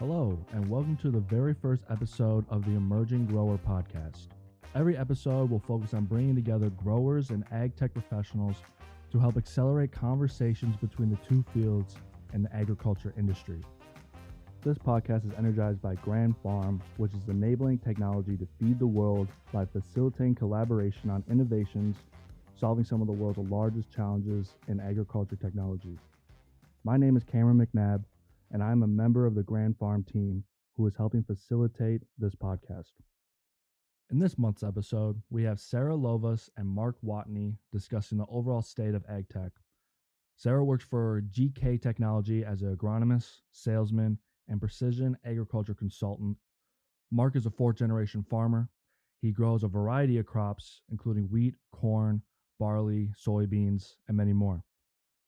Hello, and welcome to the very first episode of the Emerging Grower Podcast. Every episode will focus on bringing together growers and ag tech professionals to help accelerate conversations between the two fields and the agriculture industry. This podcast is energized by Grand Farm, which is enabling technology to feed the world by facilitating collaboration on innovations, solving some of the world's largest challenges in agriculture technology. My name is Cameron McNabb, and I'm a member of the Grand Farm team who is helping facilitate this podcast. In this month's episode, we have Sarah Lovas and Mark Watne discussing the overall state of AgTech. Sarah works for GK Technology as an agronomist, salesman, and precision agriculture consultant. Mark is a fourth-generation farmer. He grows a variety of crops, including wheat, corn, barley, soybeans, and many more.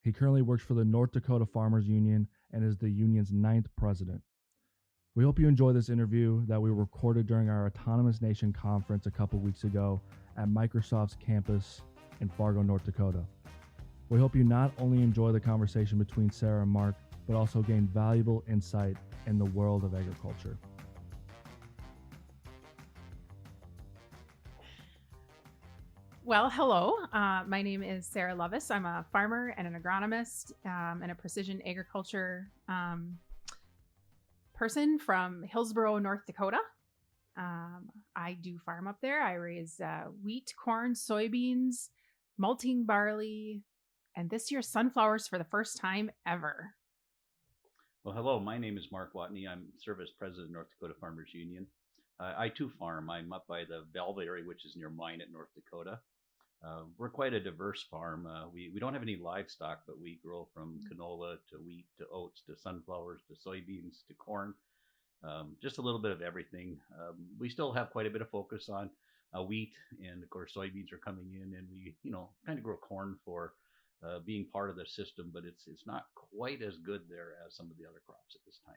He currently works for the North Dakota Farmers Union and is the union's 9th president. We hope you enjoy this interview that we recorded during our Autonomous Nation conference a couple weeks ago at Microsoft's campus in Fargo, North Dakota. We hope you not only enjoy the conversation between Sarah and Mark, but also gain valuable insight in the world of agriculture. Well, hello. My name is Sarah Lovas. I'm a farmer and an agronomist and a precision agriculture person from Hillsboro, North Dakota. I do farm up there. I raise wheat, corn, soybeans, malting barley, and this year sunflowers for the first time ever. Well, hello. My name is Mark Watne. I'm service president of North Dakota Farmers Union. I too farm. I'm up by the Valve area, which is near mine at North Dakota. We're quite a diverse farm. We don't have any livestock, but we grow from canola to wheat to oats to sunflowers to soybeans to corn, just a little bit of everything. We still have quite a bit of focus on wheat, and of course soybeans are coming in, and we kind of grow corn for being part of the system, but it's not quite as good there as some of the other crops at this time.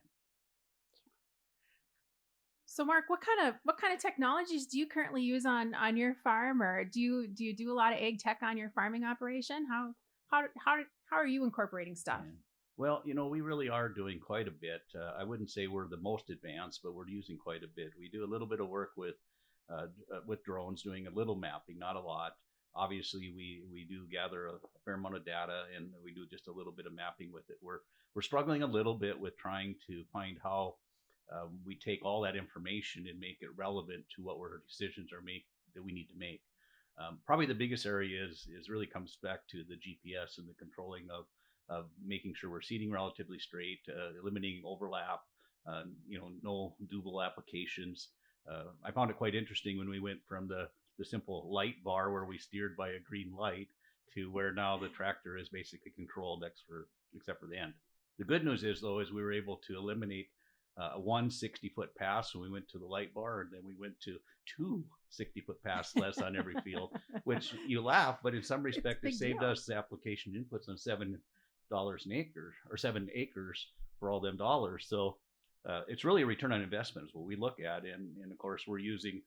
So, Mark, what kind of technologies do you currently use on your farm, or do you do a lot of ag tech on your farming operation? How are you incorporating stuff? Yeah. Well, we really are doing quite a bit. I wouldn't say we're the most advanced, but we're using quite a bit. We do a little bit of work with drones, doing a little mapping, not a lot. Obviously, we do gather a fair amount of data, and we do just a little bit of mapping with it. We're struggling a little bit with trying to find how we take all that information and make it relevant to what our decisions are that we need to make. Probably the biggest area is really comes back to the GPS and the controlling of making sure we're seeding relatively straight, eliminating overlap, no double applications. I found it quite interesting when we went from the simple light bar where we steered by a green light to where now the tractor is basically controlled except for the end. The good news is, though, is we were able to eliminate a 1 60-foot pass when we went to the light bar, and then we went to 2 60-foot pass less on every field, which you laugh, but in some respect it saved us the application inputs on $7 an acre, or 7 acres for all them dollars. So it's really a return on investment is what we look at, and of course we're using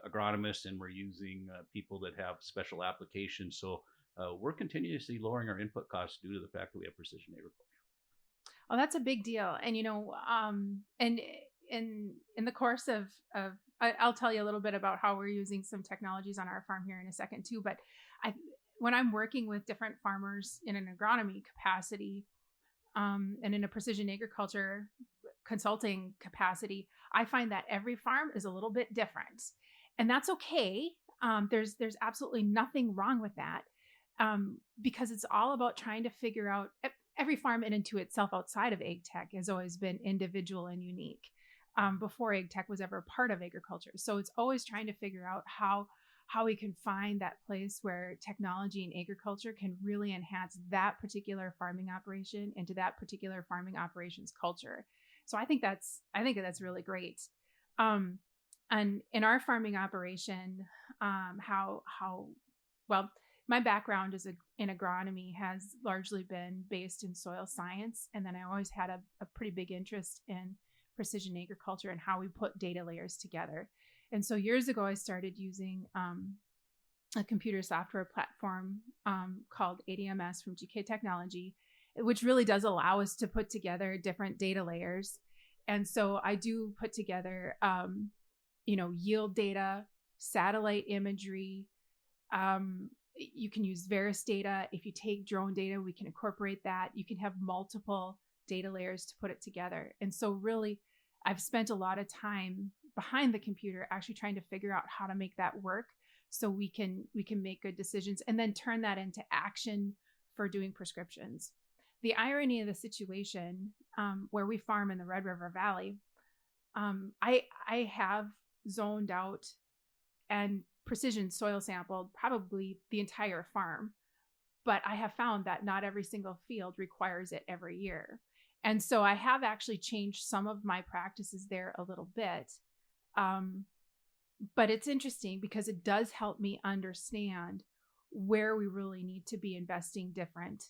agronomists, and we're using people that have special applications. So we're continuously lowering our input costs due to the fact that we have precision agriculture. Oh, that's a big deal. And, and in the course of I'll tell you a little bit about how we're using some technologies on our farm here in a second too. But when I'm working with different farmers in an agronomy capacity, and in a precision agriculture consulting capacity, I find that every farm is a little bit different, and that's okay. There's absolutely nothing wrong with that, because it's all about trying to figure out. Every farm in and to itself outside of ag tech has always been individual and unique before ag tech was ever part of agriculture. So it's always trying to figure out how we can find that place where technology and agriculture can really enhance that particular farming operation into that particular farming operations culture. So I think that's really great. And in our farming operation, my background in agronomy has largely been based in soil science. And then I always had a pretty big interest in precision agriculture and how we put data layers together. And so years ago, I started using a computer software platform called ADMS from GK Technology, which really does allow us to put together different data layers And so I do put together, yield data, satellite imagery. You can use Veris data. If you take drone data, we can incorporate that. You can have multiple data layers to put it together. And so really, I've spent a lot of time behind the computer actually trying to figure out how to make that work so we can make good decisions and then turn that into action for doing prescriptions. The irony of the situation where we farm in the Red River Valley, I have zoned out and precision soil sampled probably the entire farm, but I have found that not every single field requires it every year. And so I have actually changed some of my practices there a little bit. But it's interesting because it does help me understand where we really need to be investing different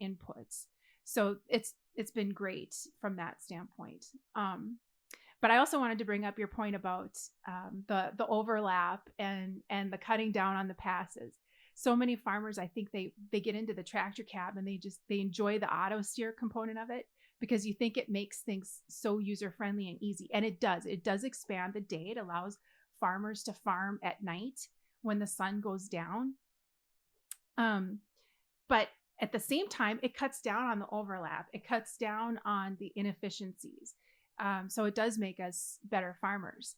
inputs. So it's been great from that standpoint. But I also wanted to bring up your point about the overlap and the cutting down on the passes. So many farmers, I think they get into the tractor cab and they enjoy the auto steer component of it because you think it makes things so user friendly and easy. And it does. It does expand the day. It allows farmers to farm at night when the sun goes down. But at the same time, it cuts down on the overlap. It cuts down on the inefficiencies. So it does make us better farmers.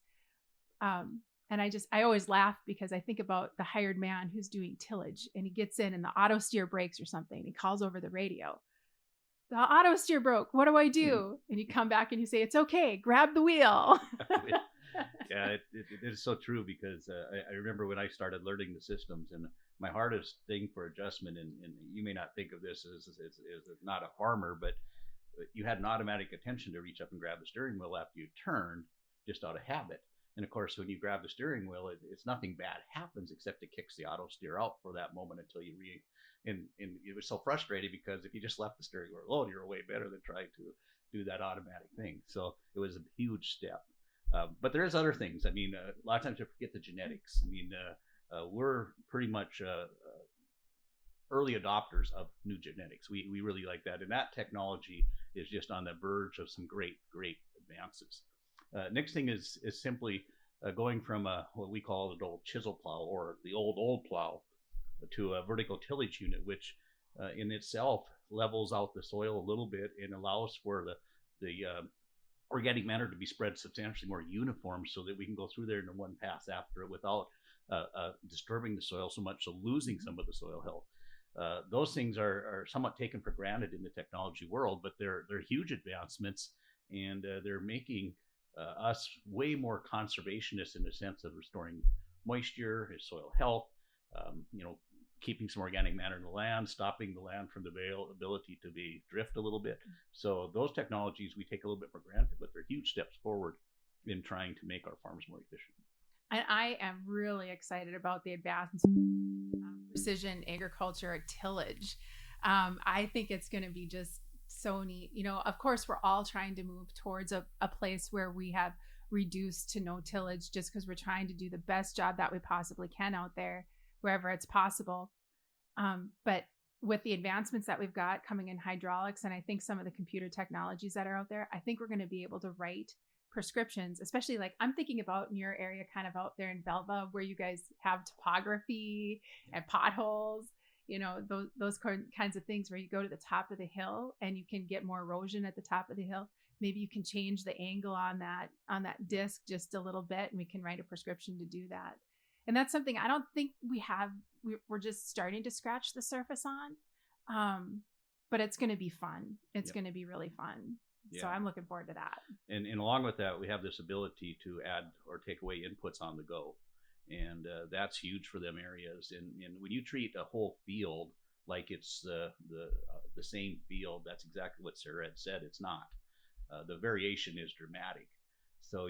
And I always laugh because I think about the hired man who's doing tillage and he gets in and the auto steer breaks or something. And he calls over the radio. The auto steer broke. What do I do? And you come back and you say, it's okay. Grab the wheel. Yeah, it is so true because I remember when I started learning the systems and my hardest thing for adjustment, and you may not think of this as not a farmer, but you had an automatic attention to reach up and grab the steering wheel after you turned just out of habit. And of course, when you grab the steering wheel, it's nothing bad happens except it kicks the auto steer out for that moment until you and it was so frustrating because if you just left the steering wheel alone, you're way better than trying to do that automatic thing. So it was a huge step. But there's other things. I mean, a lot of times you forget the genetics. I mean, we're pretty much early adopters of new genetics. We really like that. And that technology is just on the verge of some great advances. Next thing is simply going from what we call the old chisel plow or the old plow to a vertical tillage unit, which in itself levels out the soil a little bit and allows for the organic matter to be spread substantially more uniform so that we can go through there in one pass after it without disturbing the soil so much, so losing some of the soil health. Those things are somewhat taken for granted in the technology world, but they're huge advancements, and they're making us way more conservationists in the sense of restoring moisture, soil health, keeping some organic matter in the land, stopping the land from the ability to be drift a little bit. So those technologies we take a little bit for granted, but they're huge steps forward in trying to make our farms more efficient. And I am really excited about the advancements in precision agriculture tillage. I think it's going to be just so neat. Of course, we're all trying to move towards a place where we have reduced to no tillage just because we're trying to do the best job that we possibly can out there wherever it's possible. But with the advancements that we've got coming in hydraulics, and I think some of the computer technologies that are out there, I think we're going to be able to write prescriptions, especially like I'm thinking about in your area, kind of out there in Velva, where you guys have topography and potholes, those kinds of things where you go to the top of the hill and you can get more erosion at the top of the hill. Maybe you can change the angle on that disc just a little bit, and we can write a prescription to do that. And that's something I don't think we're just starting to scratch the surface on. But it's going to be fun. It's going to be really fun. Yeah. So I'm looking forward to that. And along with that, we have this ability to add or take away inputs on the go. And that's huge for them areas. And when you treat a whole field like it's the same field, that's exactly what Sarah had said. It's not. The variation is dramatic. So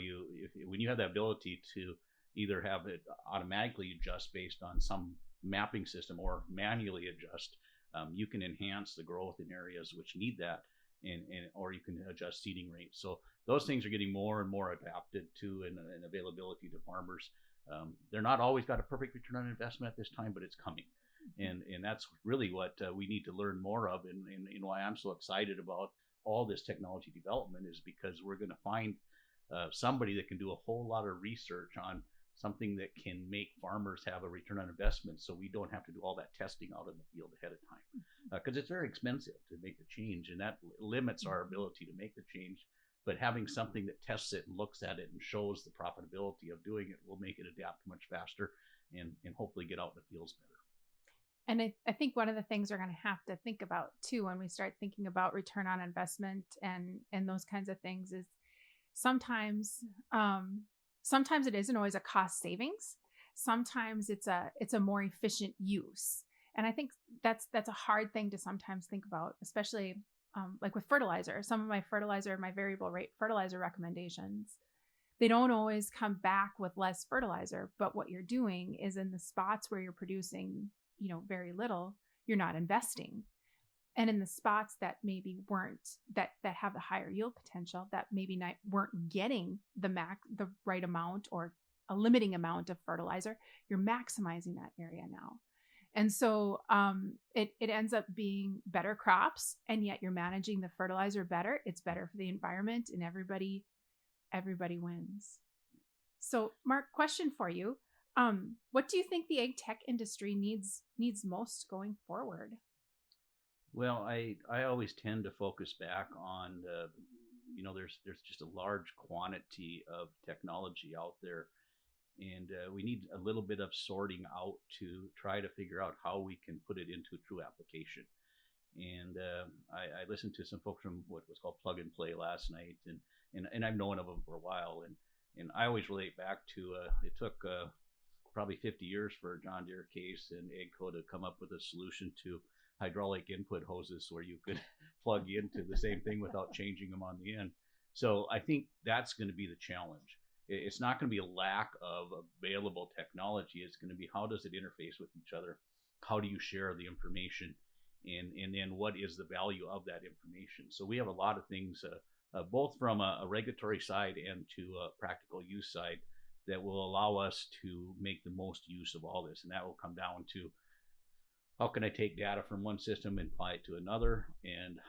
when you have the ability to either have it automatically adjust based on some mapping system or manually adjust, you can enhance the growth in areas which need that, or you can adjust seeding rates. So those things are getting more and more adapted to and availability to farmers. They're not always got a perfect return on investment at this time, but it's coming. And that's really what we need to learn more of, and why I'm so excited about all this technology development is because we're going to find somebody that can do a whole lot of research on something that can make farmers have a return on investment, so we don't have to do all that testing out in the field ahead of time, because it's very expensive to make the change, and that limits our ability to make the change. But having something that tests it and looks at it and shows the profitability of doing it will make it adapt much faster and hopefully get out in the fields better. And I think one of the things we're going to have to think about too when we start thinking about return on investment and those kinds of things is sometimes it isn't always a cost savings. Sometimes it's a more efficient use. And I think that's a hard thing to sometimes think about, especially like with fertilizer. Some of my variable rate fertilizer recommendations, they don't always come back with less fertilizer, but what you're doing is in the spots where you're producing, very little, you're not investing. And in the spots that maybe that have the higher yield potential, that maybe weren't getting the right amount or a limiting amount of fertilizer, you're maximizing that area now. And so it ends up being better crops, and yet you're managing the fertilizer better. It's better for the environment, and everybody wins. So, Mark, question for you. What do you think the ag tech industry needs most going forward? Well, I always tend to focus back on there's just a large quantity of technology out there, and we need a little bit of sorting out to try to figure out how we can put it into true application. And I listened to some folks from what was called Plug and Play last night, and I've known of them for a while, and I always relate back to it took probably 50 years for John Deere Case and AGCO to come up with a solution to hydraulic input hoses where you could plug into the same thing without changing them on the end. So I think that's going to be the challenge. It's not going to be a lack of available technology. It's going to be, how does it interface with each other? How do you share the information? And then what is the value of that information? So we have a lot of things, both from a regulatory side and to a practical use side, that will allow us to make the most use of all this. And that will come down to, how can I take data from one system and apply it to another, and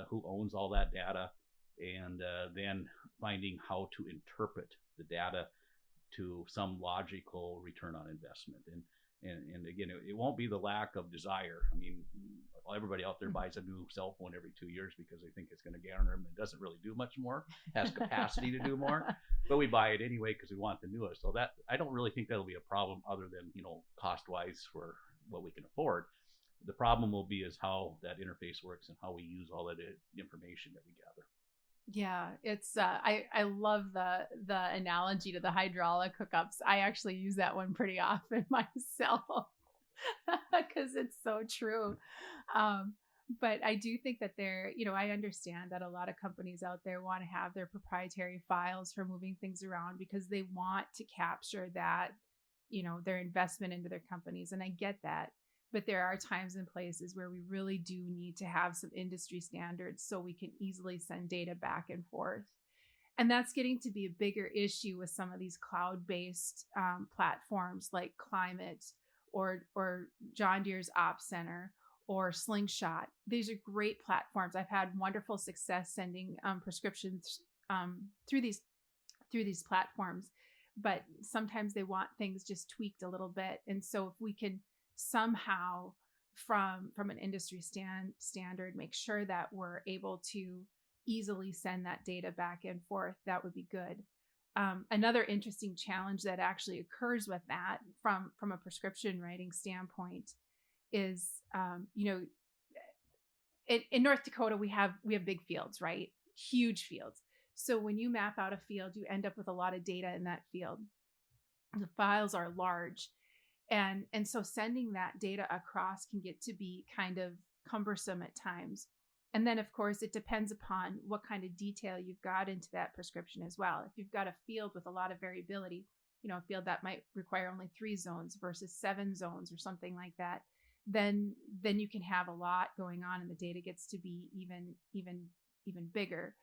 who owns all that data, and then finding how to interpret the data to some logical return on investment. And again, it won't be the lack of desire. I mean, everybody out there buys a new cell phone every 2 years because they think it's going to garner them. It doesn't really do much more, has capacity to do more, but we buy it anyway because we want the newest. So that, I don't really think that'll be a problem, other than, cost wise for what we can afford. The problem will be is how that interface works and how we use all that information that we gather. Yeah, it's I love the analogy to the hydraulic hookups. I actually use that one pretty often myself because it's so true. But I do think that I understand that a lot of companies out there want to have their proprietary files for moving things around because they want to capture that, their investment into their companies. And I get that. But there are times and places where we really do need to have some industry standards so we can easily send data back and forth. And that's getting to be a bigger issue with some of these cloud-based platforms like Climate or John Deere's Ops Center or Slingshot. These are great platforms. I've had wonderful success sending prescriptions through these platforms, but sometimes they want things just tweaked a little bit. And so if we can somehow from an industry standard make sure that we're able to easily send that data back and forth, that would be good. Another interesting challenge that actually occurs with that from a prescription writing standpoint is in North Dakota we have big fields, right? Huge fields. So when you map out a field, you end up with a lot of data in that field. The files are large. And so sending that data across can get to be kind of cumbersome at times. And then, of course, it depends upon what kind of detail you've got into that prescription as well. If you've got a field with a lot of variability, a field that might require only 3 zones versus 7 zones or something like that, then you can have a lot going on and the data gets to be even bigger.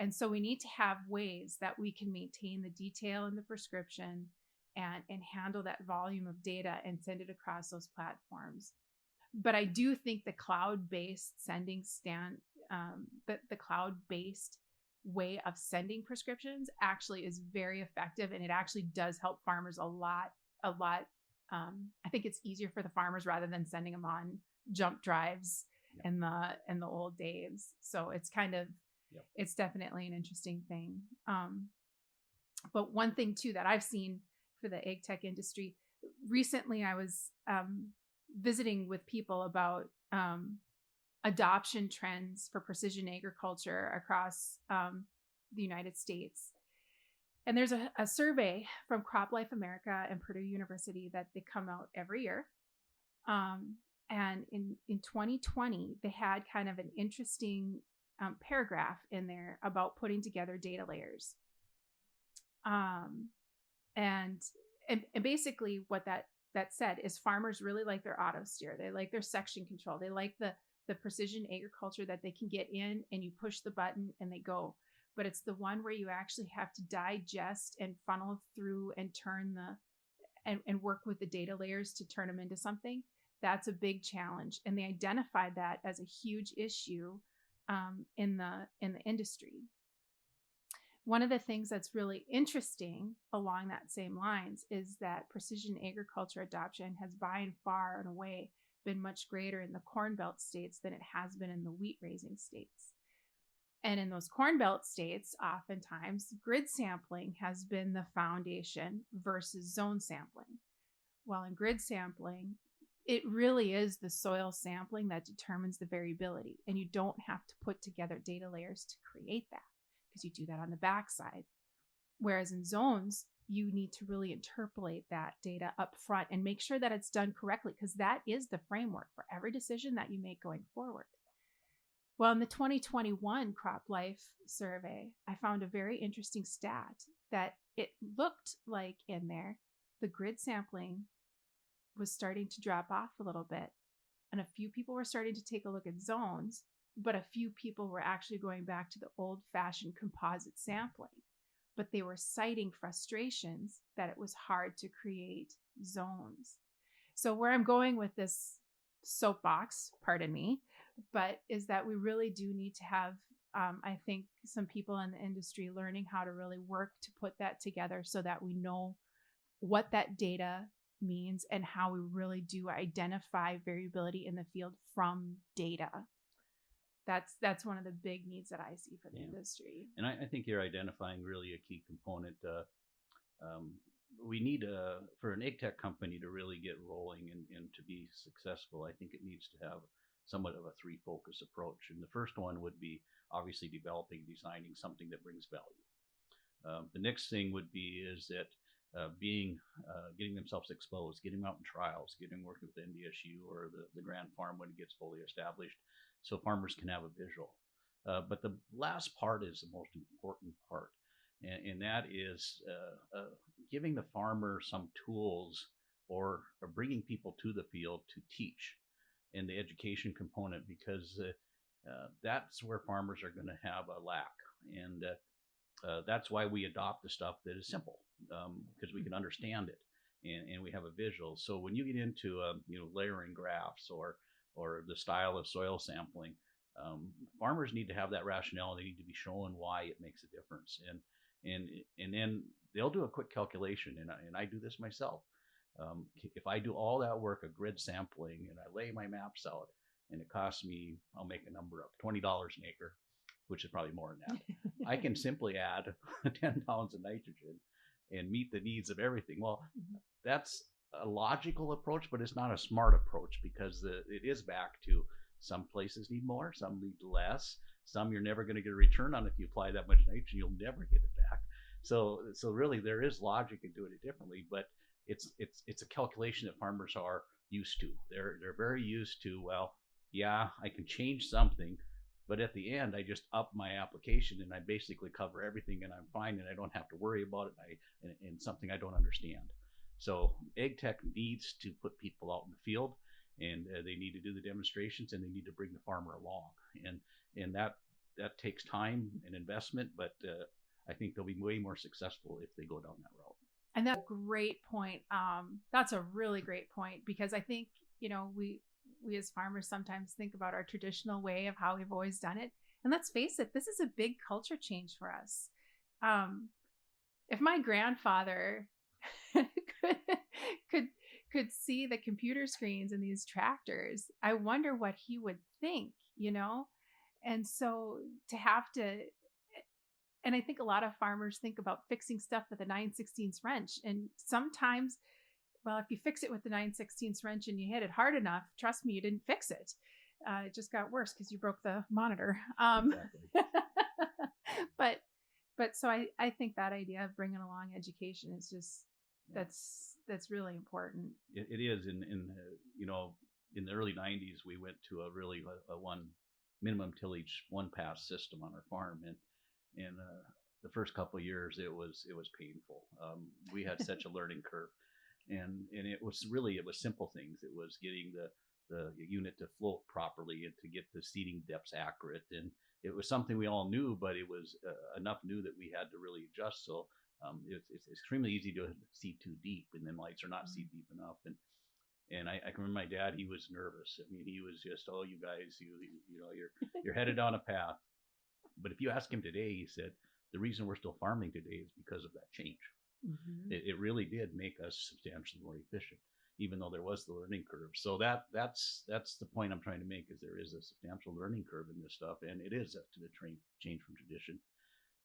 And so we need to have ways that we can maintain the detail in the prescription and handle that volume of data and send it across those platforms. But I do think the cloud-based sending the cloud-based way of sending prescriptions actually is very effective, and it actually does help farmers a lot. I think it's easier for the farmers rather than sending them on jump drives in the old days. So it's kind of, it's definitely an interesting thing. But one thing too that I've seen for the ag tech industry recently, I was visiting with people about adoption trends for precision agriculture across the United States. And there's a survey from CropLife America and Purdue University that they come out every year. And in 2020, they had kind of an interesting paragraph in there about putting together data layers. And basically what that said is farmers really like their auto steer. They like their section control. They like the precision agriculture that they can get in and you push the button and they go. But it's the one where you actually have to digest and funnel through and turn and work with the data layers to turn them into something. That's a big challenge. And they identified that as a huge issue in the industry. One of the things that's really interesting along that same lines is that precision agriculture adoption has by and far and away been much greater in the Corn Belt states than it has been in the wheat raising states. And in those Corn Belt states, oftentimes grid sampling has been the foundation versus zone sampling. While in grid sampling, it really is the soil sampling that determines the variability. And you don't have to put together data layers to create that, because you do that on the backside. Whereas in zones, you need to really interpolate that data up front and make sure that it's done correctly, because that is the framework for every decision that you make going forward. Well, in the 2021 CropLife survey, I found a very interesting stat that it looked like in there, the grid sampling was starting to drop off a little bit. And a few people were starting to take a look at zones, but a few people were actually going back to the old-fashioned composite sampling. But they were citing frustrations that it was hard to create zones. So where I'm going with this soapbox, pardon me, but is that we really do need to have, I think, some people in the industry learning how to really work to put that together so that we know what that data means and how we really do identify variability in the field from data. That's one of the big needs that I see for the industry. And I think you're identifying really a key component. We need for an ag tech company to really get rolling and to be successful, I think it needs to have somewhat of a three focus approach. And the first one would be obviously designing something that brings value. The next thing would be is that getting themselves exposed, getting out in trials, working with NDSU or the Grand Farm when it gets fully established, so farmers can have a visual. But the last part is the most important part, and that is giving the farmer some tools or bringing people to the field to teach, and the education component, because that's where farmers are going to have a lack. And that's why we adopt the stuff that is simple, because we can understand it and we have a visual. So when you get into layering graphs or the style of soil sampling, farmers need to have that rationale. They need to be shown why it makes a difference, and then they'll do a quick calculation. And I do this myself. If I do all that work of grid sampling and I lay my maps out, and it costs me, I'll make a number up, $20 an acre, which is probably more than that. I can simply add 10 pounds of nitrogen and meet the needs of everything. Well, that's a logical approach, but it's not a smart approach, because it is back to some places need more, some need less, some you're never going to get a return on. If you apply that much nitrogen, you'll never get it back. So really there is logic in doing it differently, but it's a calculation that farmers are used to. They're very used to, well, yeah, I can change something, but at the end, I just up my application and I basically cover everything and I'm fine and I don't have to worry about it and something I don't understand. So ag tech needs to put people out in the field, and they need to do the demonstrations, and they need to bring the farmer along. And that takes time and investment, but I think they'll be way more successful if they go down that route. And that's a great point. That's a really great point, because I think, we as farmers sometimes think about our traditional way of how we've always done it. And let's face it, this is a big culture change for us. If my grandfather could see the computer screens in these tractors, I wonder what he would think, And so to have to, and I think a lot of farmers think about fixing stuff with a 9/16 wrench. And sometimes, well, if you fix it with the 9/16 wrench and you hit it hard enough, trust me, you didn't fix it. It just got worse because you broke the monitor. Exactly. But so I think that idea of bringing along education is just, that's really important. It is. In the early 90s, we went to a one minimum tillage, one pass system on our farm. And the first couple of years, it was painful. We had such a learning curve, and it was simple things. It was getting the unit to float properly and to get the seeding depths accurate. And it was something we all knew, but it was enough new that we had to really adjust. So it's extremely easy to seed too deep, and then lights are not seed deep enough. And I can remember my dad, he was nervous. I mean, he was just, oh, you guys, you're headed down a path. But if you ask him today, he said, the reason we're still farming today is because of that change. Mm-hmm. It really did make us substantially more efficient, even though there was the learning curve. So that's the point I'm trying to make, is there is a substantial learning curve in this stuff, and it is up to the change from tradition.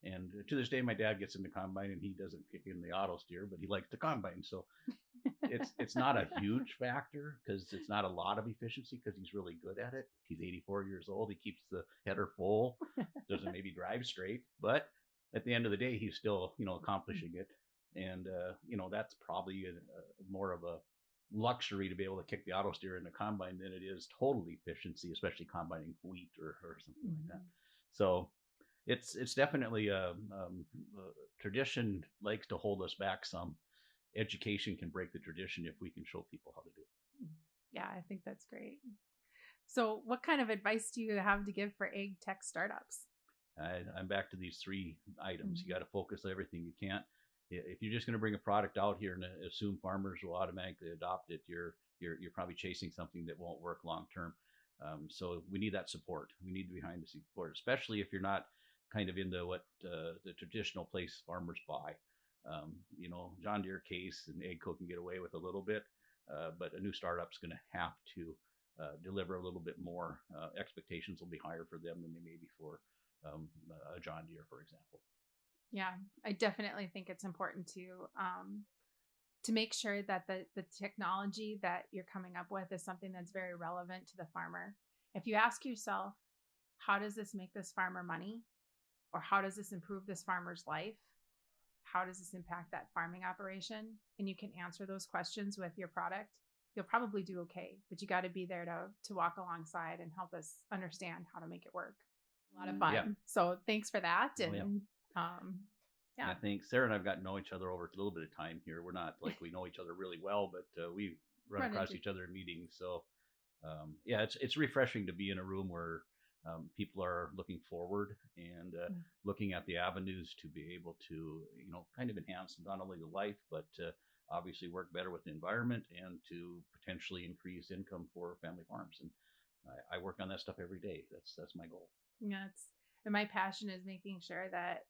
And to this day, my dad gets in the combine and he doesn't kick in the auto steer, but he likes the combine. So it's not a huge factor, because it's not a lot of efficiency, because he's really good at it. He's 84 years old. He keeps the header full, doesn't maybe drive straight, but at the end of the day, he's still, accomplishing it. And, that's probably more of a luxury to be able to kick the auto steer in the combine than it is total efficiency, especially combining wheat or something like that. So it's definitely tradition likes to hold us back some. Education can break the tradition if we can show people how to do it. Yeah, I think that's great. So what kind of advice do you have to give for ag tech startups? I'm back to these 3 items. You got to focus on everything you can. If you're just going to bring a product out here and assume farmers will automatically adopt it, you're probably chasing something that won't work long term. So we need that support. We need behind the scenes support, especially if you're not kind of into what the traditional place farmers buy. John Deere, Case, and AGCO can get away with a little bit, but a new startup's going to have to deliver a little bit more. Expectations will be higher for them than they may be for a John Deere, for example. Yeah, I definitely think it's important to make sure that the technology that you're coming up with is something that's very relevant to the farmer. If you ask yourself, how does this make this farmer money? Or how does this improve this farmer's life? How does this impact that farming operation? And you can answer those questions with your product, you'll probably do okay. But you got to be there to walk alongside and help us understand how to make it work. A lot of fun. Yeah. So thanks for that. And I think Sarah and I've gotten to know each other over a little bit of time here. We're not like we know each other really well, but we run across each other in meetings. So it's refreshing to be in a room where people are looking forward and looking at the avenues to be able to, kind of enhance not only the life, but obviously work better with the environment and to potentially increase income for family farms. And I work on that stuff every day. That's my goal. Yeah, and my passion is making sure that,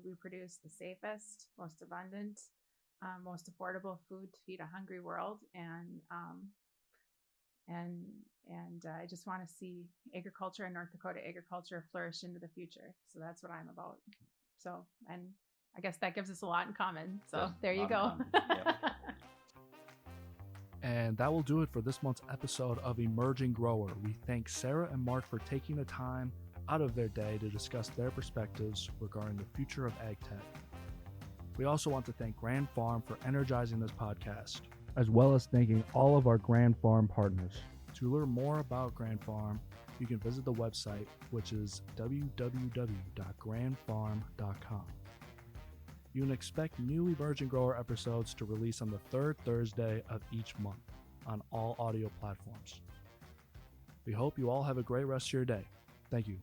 we produce the safest, most abundant, most affordable food to feed a hungry world. And I just want to see agriculture and North Dakota agriculture flourish into the future. So that's what I'm about. So, and I guess that gives us a lot in common. So there you go. Yep. And that will do it for this month's episode of Emerging Grower. We thank Sarah and Mark for taking the time out of their day to discuss their perspectives regarding the future of ag tech. We also want to thank Grand Farm for energizing this podcast, as well as thanking all of our Grand Farm partners. To learn more about Grand Farm, you can visit the website, which is www.grandfarm.com. You can expect new Emerging Grower episodes to release on the 3rd Thursday of each month on all audio platforms. We hope you all have a great rest of your day. Thank you.